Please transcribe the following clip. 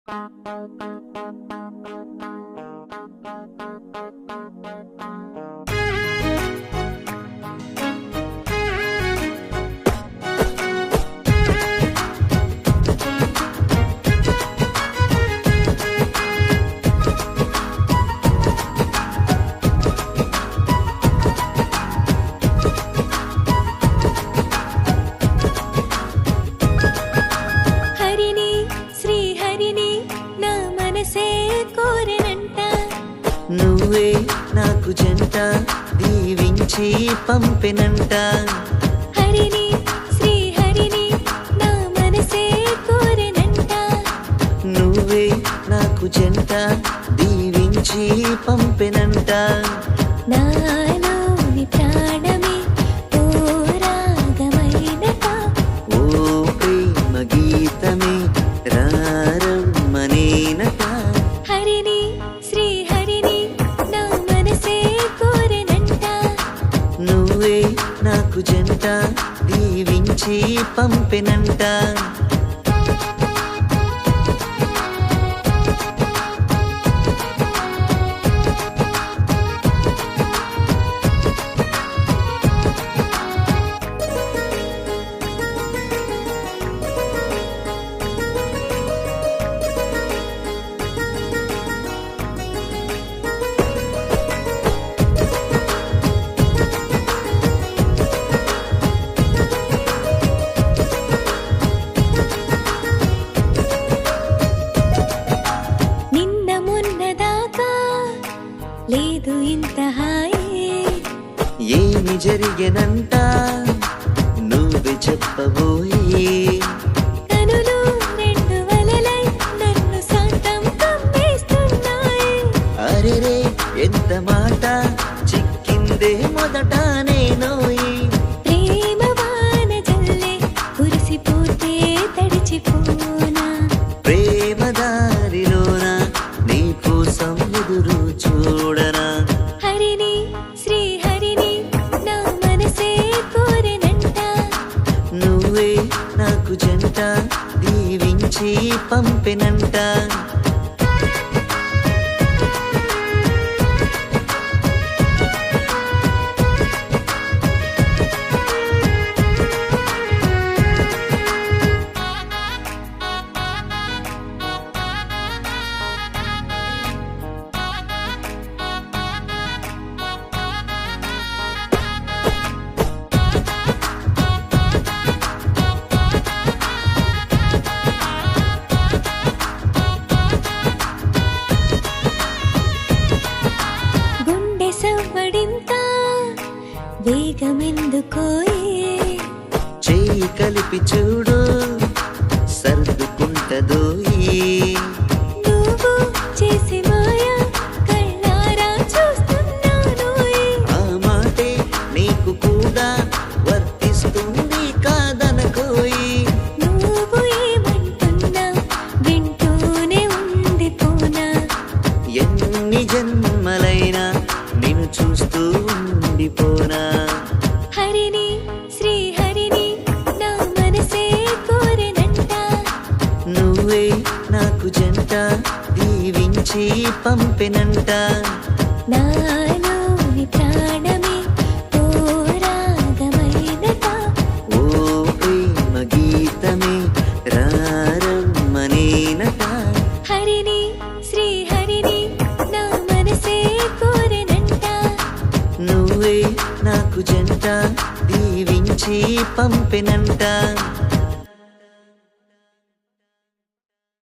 హరిని శ్రీహరిని నా మనసే కోరెనంట. నువ్వే నాకు జంట దీవించి పంపెనంట. హరిని శ్రీహరిని నా మనసే కోరెనంట. నువ్వే నాకు జంట దీవించి పంపెనంట. నాలోని ప్రాణమే ఓ రాగమైనట. ఓ ప్రేమ గీతమే రారమ్మనేనట. హరిని శ్రీహరిని నా మనసే కోరెనంట. నువ్వే నాకు జంట దీవించి పంపెనంట. నిన్న మొన్నదాకా లేదు ఇంత హాయే. ఏమి జరిగెనంట నువ్వే చెప్పబోయి. కనులు రెండు వలలై నన్ను సొంతం కమ్మేస్తున్నాయి. అరెరే ఎంత మాట చిక్కిందే మొదట నేనోయి. ప్రేమ వాన జల్లే కురిసిపోతే తడిచిపోనా. ప్రేమ దారిలోన నీ కోసం ఎదురు చూడనా. హరిని శ్రీహరిని నా మనసే కోరెనంట. నువ్వే నాకు జంట దీవించి పంపెనంట. గుండె సవ్వడింత వేగమెందుకోయే. చెయ్యి కలిపి చూడు సర్దుకుంటదోయి. నువ్వు చేసే మాయా కళ్ళారా చూస్తున్నానోయ్. ఆ మాటే నీకు కూడా వర్తిస్తుంది కాదనకోయి. నువ్వు ఏమంటున్నా వింటూనే ఉండిపోనా. ఎన్ని జన్మలైనా నిన్ను చూస్తూ ఉండిపోనా. హరిని శ్రీహరిని నా మనసే కోరెనంట. నువ్వే నాకు జంట దీవించి పంపెనంట. నాలోని ప్రాణమే ఓ రాగమైనట. ఓ ప్రేమ గీతమే రారమ్మనేనట. హరిని శ్రీహరిని నా మనసే కోరెనంట. నువ్వే నాకు జంట దీవించి పంపెనంట.